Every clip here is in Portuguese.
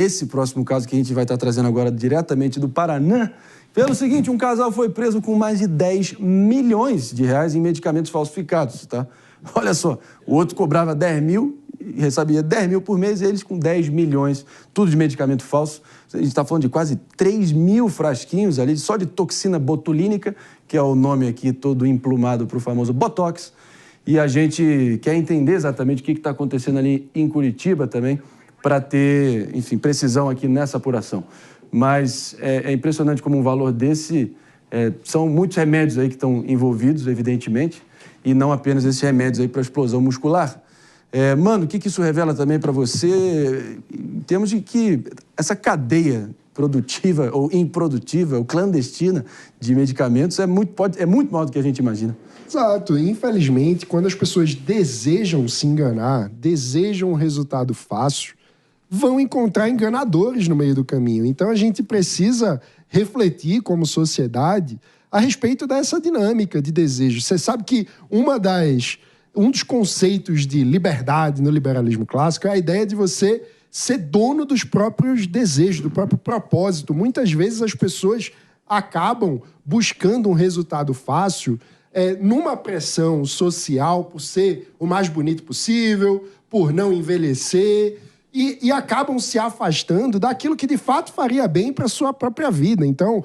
Esse próximo caso que a gente vai estar trazendo agora diretamente do Paraná, pelo seguinte, um casal foi preso com mais de 10 milhões de reais em medicamentos falsificados, tá? Olha só, o outro cobrava 10 mil e recebia 10 mil por mês, e eles com 10 milhões, tudo de medicamento falso. A gente está falando de quase 3 mil frasquinhos ali, só de toxina botulínica, que é o nome aqui todo emplumado para o famoso Botox. E a gente quer entender exatamente o que está acontecendo ali em Curitiba também, para ter, enfim, precisão aqui nessa apuração. Mas é impressionante como um valor desse... são muitos remédios aí que estão envolvidos, evidentemente, e não apenas esses remédios aí para explosão muscular. Mano, o que isso revela também para você, em termos de que essa cadeia produtiva ou improdutiva, ou clandestina de medicamentos é muito maior do que a gente imagina. Exato. Infelizmente, quando as pessoas desejam se enganar, desejam um resultado fácil, vão encontrar enganadores no meio do caminho. Então, a gente precisa refletir como sociedade a respeito dessa dinâmica de desejo. Você sabe que um dos conceitos de liberdade no liberalismo clássico é a ideia de você ser dono dos próprios desejos, do próprio propósito. Muitas vezes as pessoas acabam buscando um resultado fácil numa pressão social por ser o mais bonito possível, por não envelhecer, e acabam se afastando daquilo que de fato faria bem para a sua própria vida. Então,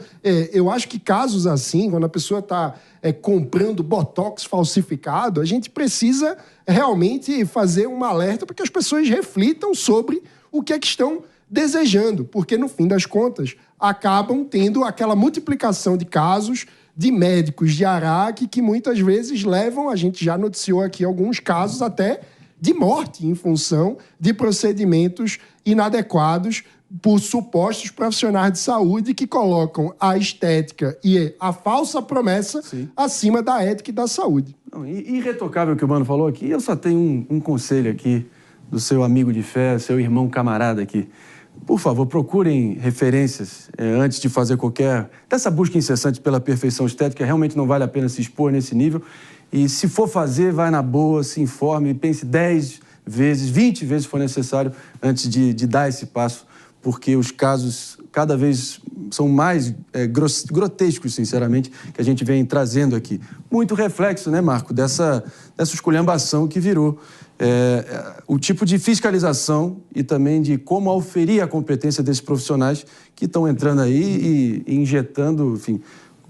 eu acho que casos assim, quando a pessoa está comprando Botox falsificado, a gente precisa realmente fazer um alerta para que as pessoas reflitam sobre o que é que estão desejando, porque no fim das contas acabam tendo aquela multiplicação de casos de médicos de Araque que muitas vezes levam, a gente já noticiou aqui alguns casos até de morte em função de procedimentos inadequados por supostos profissionais de saúde que colocam a estética e a falsa promessa acima da ética e da saúde. Irretocável que o Mano falou aqui, eu só tenho um conselho aqui do seu amigo de fé, seu irmão camarada aqui. Por favor, procurem referências antes de fazer dessa busca incessante pela perfeição estética. Realmente não vale a pena se expor nesse nível. E se for fazer, vai na boa, se informe, pense 10 vezes, 20 vezes se for necessário antes de dar esse passo, porque os casos cada vez são mais grotescos, sinceramente, que a gente vem trazendo aqui. Muito reflexo, né, Marco, dessa esculhambação que virou o tipo de fiscalização e também de como auferir a competência desses profissionais que estão entrando aí e injetando, enfim,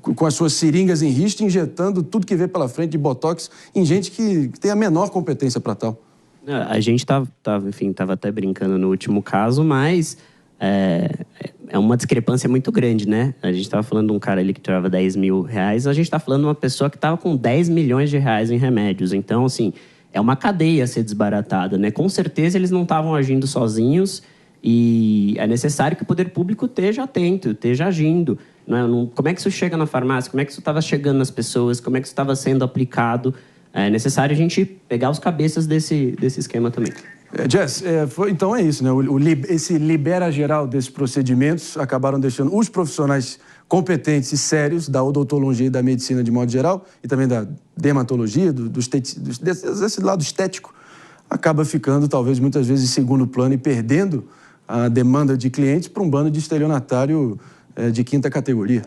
com as suas seringas em risco, injetando tudo que vê pela frente de Botox em gente que tem a menor competência para tal. A gente estava até brincando no último caso, mas é uma discrepância muito grande, né? A gente estava falando de um cara ali que tirava 10 mil reais, a gente está falando de uma pessoa que estava com 10 milhões de reais em remédios. Então, assim, é uma cadeia a ser desbaratada, né? Com certeza eles não estavam agindo sozinhos e é necessário que o poder público esteja atento, esteja agindo. Como é que isso chega na farmácia? Como é que isso estava chegando nas pessoas? Como é que isso estava sendo aplicado? É necessário a gente pegar os cabeças desse esquema também. Jess, então é isso, né? Esse libera geral desses procedimentos acabaram deixando os profissionais competentes e sérios da odontologia e da medicina de modo geral e também da dermatologia, desse lado estético, acaba ficando talvez muitas vezes em segundo plano e perdendo a demanda de clientes para um bando de estelionatário de quinta categoria.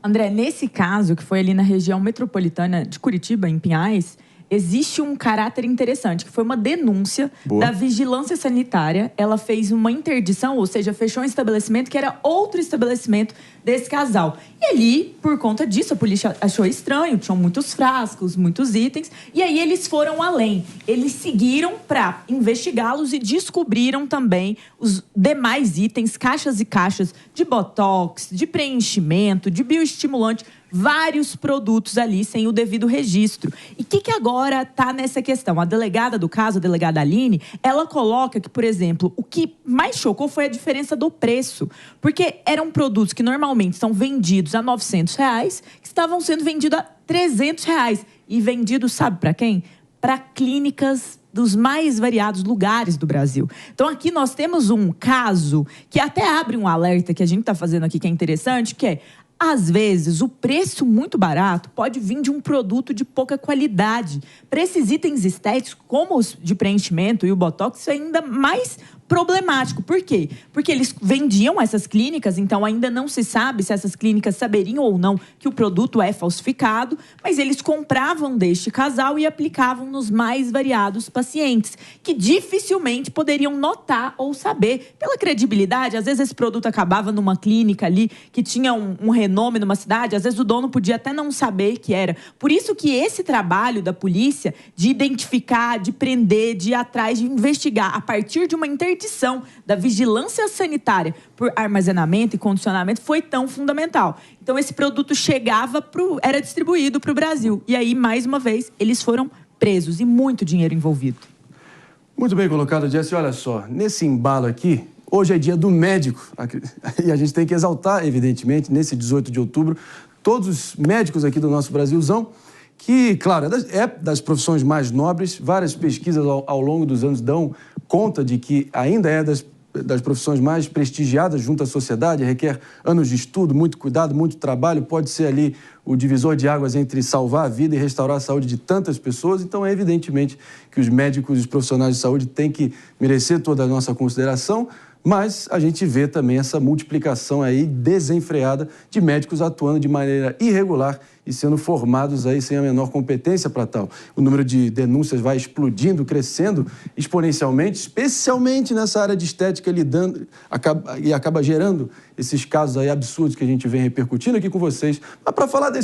André, nesse caso, que foi ali na região metropolitana de Curitiba, em Pinhais, existe um caráter interessante, que foi uma denúncia da vigilância sanitária. Ela fez uma interdição, ou seja, fechou um estabelecimento que era outro estabelecimento desse casal. E ali, por conta disso, a polícia achou estranho, tinham muitos frascos, muitos itens, e aí eles foram além. Eles seguiram para investigá-los e descobriram também os demais itens, caixas e caixas de botox, de preenchimento, de bioestimulante, vários produtos ali sem o devido registro. E o que agora está nessa questão? A delegada do caso, a delegada Aline, ela coloca que, por exemplo, o que mais chocou foi a diferença do preço. Porque eram produtos que normalmente são vendidos a R$900, que estavam sendo vendidos a R$300. E vendidos, sabe para quem? Para clínicas dos mais variados lugares do Brasil. Então, aqui nós temos um caso que até abre um alerta que a gente está fazendo aqui, que é interessante, que é: às vezes, o preço muito barato pode vir de um produto de pouca qualidade. Para esses itens estéticos, como os de preenchimento e o Botox, isso é ainda mais problemático. Por quê? Porque eles vendiam essas clínicas, então ainda não se sabe se essas clínicas saberiam ou não que o produto é falsificado, mas eles compravam deste casal e aplicavam nos mais variados pacientes, que dificilmente poderiam notar ou saber. Pela credibilidade, às vezes esse produto acabava numa clínica ali, que tinha um renome numa cidade, às vezes o dono podia até não saber que era. Por isso que esse trabalho da polícia de identificar, de prender, de ir atrás, de investigar, a partir de uma interdição da vigilância sanitária por armazenamento e condicionamento foi tão fundamental. Então, esse produto era distribuído para o Brasil. E aí, mais uma vez, eles foram presos e muito dinheiro envolvido. Muito bem colocado, Jesse. Olha só, nesse embalo aqui, hoje é dia do médico. E a gente tem que exaltar, evidentemente, nesse 18 de outubro, todos os médicos aqui do nosso Brasilzão, que, claro, é das profissões mais nobres. Várias pesquisas ao longo dos anos dão conta de que ainda é das profissões mais prestigiadas junto à sociedade, requer anos de estudo, muito cuidado, muito trabalho, pode ser ali o divisor de águas entre salvar a vida e restaurar a saúde de tantas pessoas. Então, é evidentemente que os médicos e os profissionais de saúde têm que merecer toda a nossa consideração, mas a gente vê também essa multiplicação aí desenfreada de médicos atuando de maneira irregular e sendo formados aí sem a menor competência para tal. O número de denúncias vai explodindo, crescendo exponencialmente, especialmente nessa área de estética, acaba gerando esses casos aí absurdos que a gente vem repercutindo aqui com vocês. Mas para falar desse